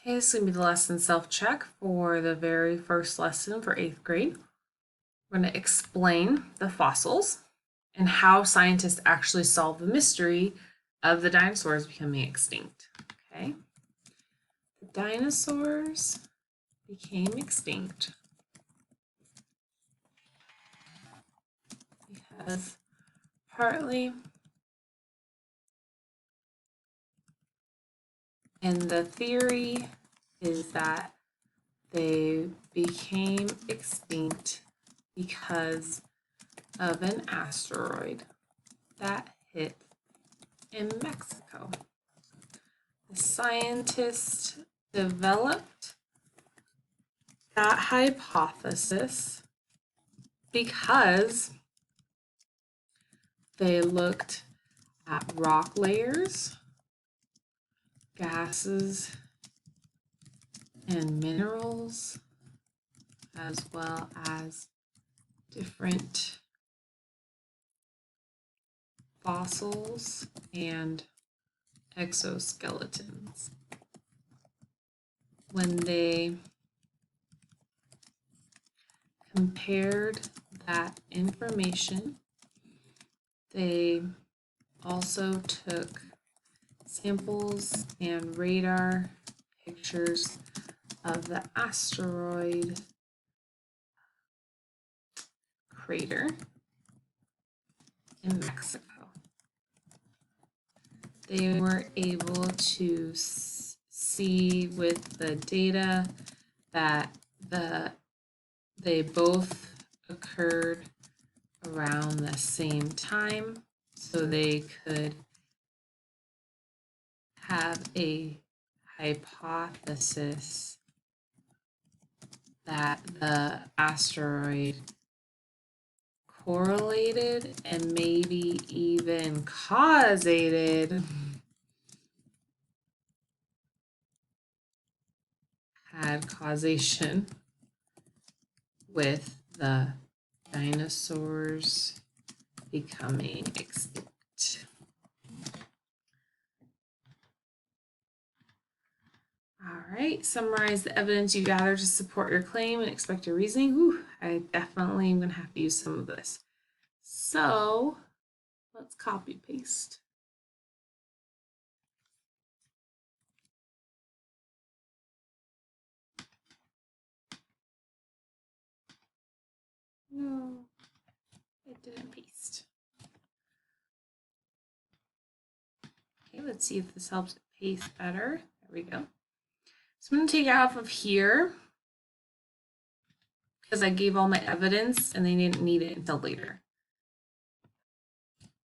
Okay, this is going to be the lesson self-check for the very first lesson for 8th grade. We're going to explain the fossils and how scientists actually solve the mystery of the dinosaurs becoming extinct. Okay, the dinosaurs became extinct because partly, and the theory is that they became extinct because of an asteroid that hit in Mexico. The scientists developed that hypothesis because they looked at rock layers, gases, and minerals, as well as different fossils and exoskeletons. When they compared that information, they also took samples and radar pictures of the asteroid crater in Mexico. They were able to see with the data that they both occurred around the same time, so they could have a hypothesis that the asteroid correlated and maybe even causated had causation with the dinosaurs becoming extinct. All right, summarize the evidence you gather to support your claim and expect your reasoning. Whew, I definitely am going to have to use some of this. So let's copy paste. No, it didn't paste. Okay, let's see if this helps it paste better. There we go. So I'm going to take it off of here because I gave all my evidence and they didn't need it until later.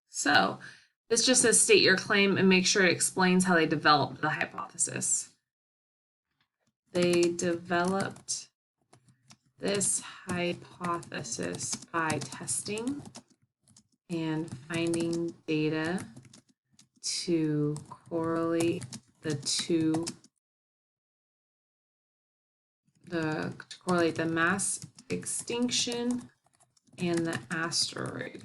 So this just says state your claim and make sure it explains how they developed the hypothesis. They developed this hypothesis by testing and finding data to correlate the mass extinction and the asteroid.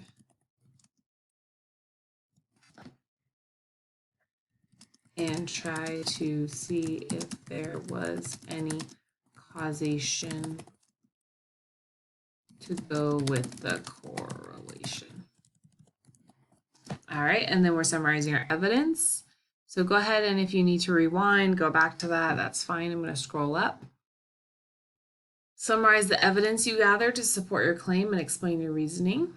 And try to see if there was any causation to go with the correlation. All right, and then we're summarizing our evidence. So go ahead and if you need to rewind, go back to that, that's fine. I'm going to scroll up. Summarize the evidence you gathered to support your claim and explain your reasoning.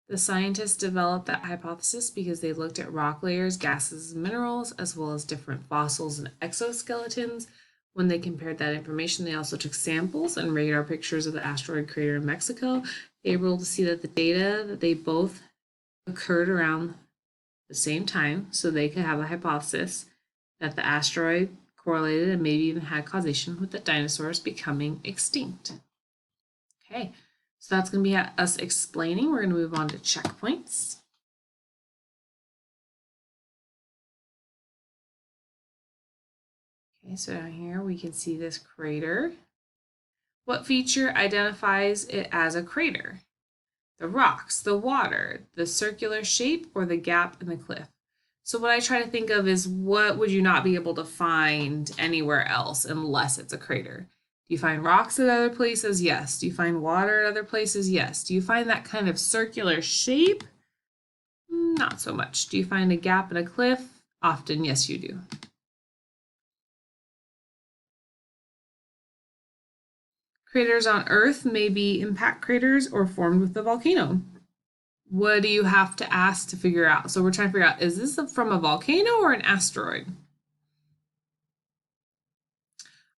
The scientists developed that hypothesis because they looked at rock layers, gases, and minerals, as well as different fossils and exoskeletons. When they compared that information, they also took samples and radar pictures of the asteroid crater in Mexico. They were able to see that the data that they both occurred around the same time, so they could have a hypothesis that the asteroid correlated and maybe even had causation with the dinosaurs becoming extinct. Okay. So that's going to be us explaining. We're going to move on to checkpoints. Okay, so down here we can see this crater. What feature identifies it as a crater? The rocks, the water, the circular shape, or the gap in the cliff? So what I try to think of is what would you not be able to find anywhere else unless it's a crater? Do you find rocks at other places? Yes. Do you find water at other places? Yes. Do you find that kind of circular shape? Not so much. Do you find a gap in a cliff? Often, yes, you do. Craters on Earth may be impact craters or formed with a volcano. What do you have to ask to figure out? So we're trying to figure out, is this from a volcano or an asteroid?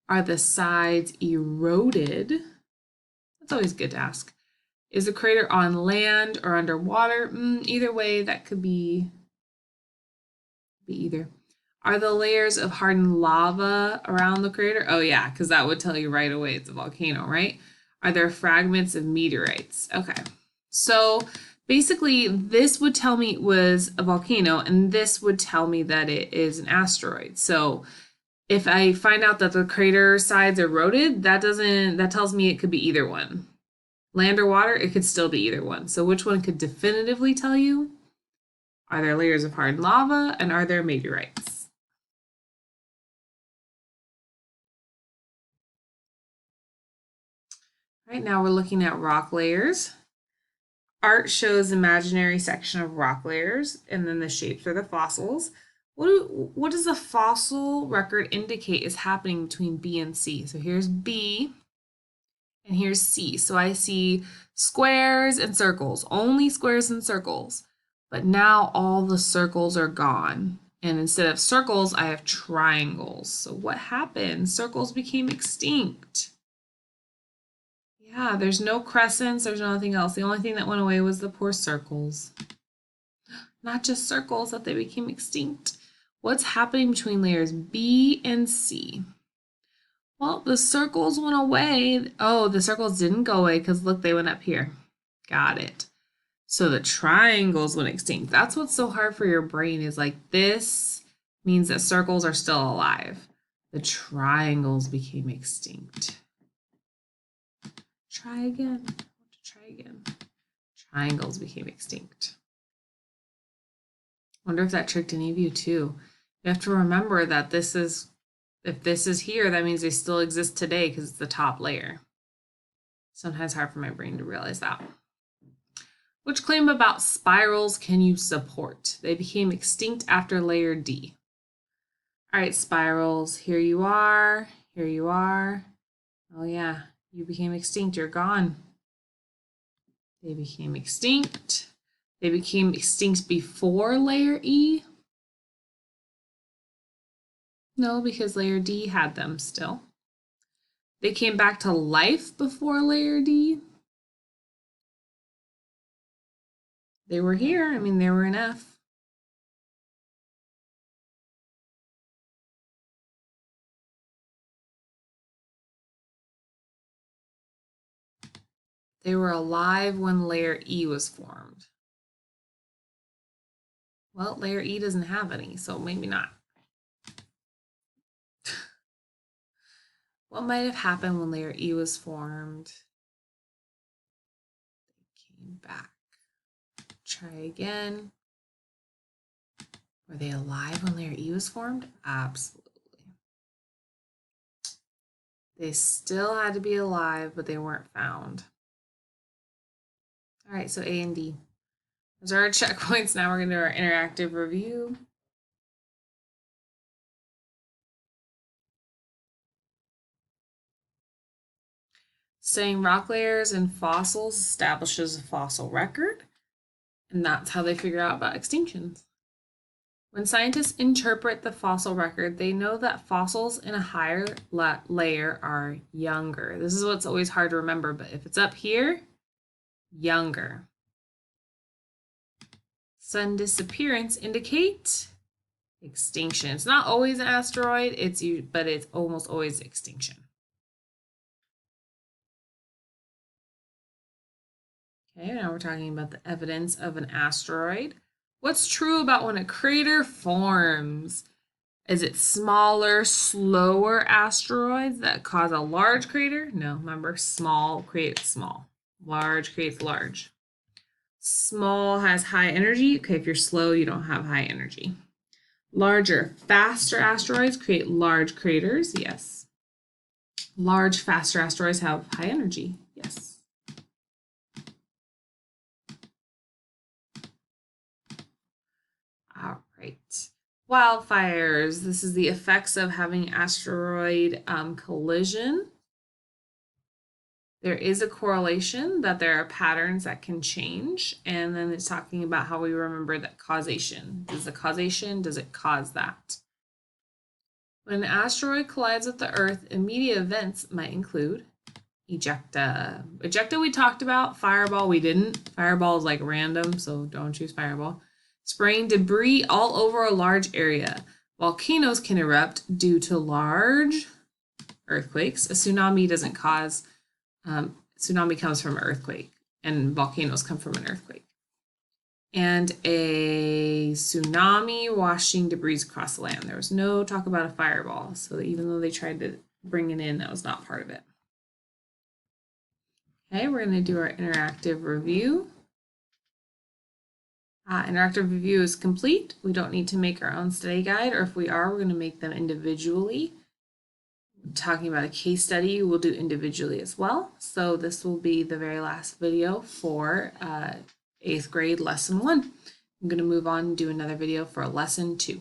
Are the sides eroded? That's always good to ask. Is the crater on land or underwater? Either way, that could be either. Are the layers of hardened lava around the crater? Oh yeah, because that would tell you right away it's a volcano, right? Are there fragments of meteorites? Okay. So basically, this would tell me it was a volcano, and this would tell me that it is an asteroid. So if I find out that the crater sides eroded, that tells me it could be either one. Land or water, it could still be either one. So which one could definitively tell you? Are there layers of hardened lava, and are there meteorites? Right now we're looking at rock layers. Art shows imaginary section of rock layers, and then the shapes are the fossils. What does the fossil record indicate is happening between B and C? So here's B, and here's C. So I see squares and circles, only squares and circles. But now all the circles are gone. And instead of circles, I have triangles. So what happened? Circles became extinct. Yeah, there's no crescents, there's nothing else. The only thing that went away was the poor circles. Not just circles, that they became extinct. What's happening between layers B and C? Well, the circles went away. Oh, the circles didn't go away because look, they went up here. Got it. So the triangles went extinct. That's what's so hard for your brain is like this means that circles are still alive. The triangles became extinct. Try again. I want to try again. Triangles became extinct. Wonder if that tricked any of you too. You have to remember that if this is here, that means they still exist today because it's the top layer. Sometimes hard for my brain to realize that. Which claim about spirals can you support? They became extinct after layer D. All right, spirals, here you are, here you are. Oh yeah, you became extinct, you're gone. They became extinct. They became extinct before layer E. No, because layer D had them still. They came back to life before layer D. They were here, I mean, they were in F. They were alive when layer E was formed. Well, layer E doesn't have any, so maybe not. What might have happened when layer E was formed? They came back. Try again. Were they alive when layer E was formed? Absolutely. They still had to be alive, but they weren't found. All right, so A and D. Those are our checkpoints. Now we're going to do our interactive review. Studying rock layers and fossils establishes a fossil record, and that's how they figure out about extinctions. When scientists interpret the fossil record, they know that fossils in a higher layer are younger. This is what's always hard to remember, but if it's up here, younger. Sun disappearance indicate extinction. It's not always an asteroid, but it's almost always extinction. Okay, now we're talking about the evidence of an asteroid. What's true about when a crater forms? Is it smaller, slower asteroids that cause a large crater? No, remember, small creates small. Large creates large. Small has high energy. Okay, if you're slow, you don't have high energy. Larger, faster asteroids create large craters. Yes. Large, faster asteroids have high energy. Yes. All right. Wildfires. This is the effects of having asteroid collision. There is a correlation that there are patterns that can change. And then it's talking about how we remember that causation. Does the causation, does it cause that? When an asteroid collides with the Earth, immediate events might include ejecta. Ejecta we talked about. Fireball we didn't. Fireball is like random, so don't choose fireball. Spraying debris all over a large area. Volcanoes can erupt due to large earthquakes. A tsunami doesn't cause, tsunami comes from an earthquake, and volcanoes come from an earthquake. And a tsunami washing debris across the land. There was no talk about a fireball, so even though they tried to bring it in, that was not part of it. Okay, we're going to do our interactive review. Interactive review is complete. We don't need to make our own study guide, or if we are, we're going to make them individually. Talking about a case study, we'll do individually as well. So this will be the very last video for 8th grade lesson 1. I'm going to move on and do another video for lesson 2.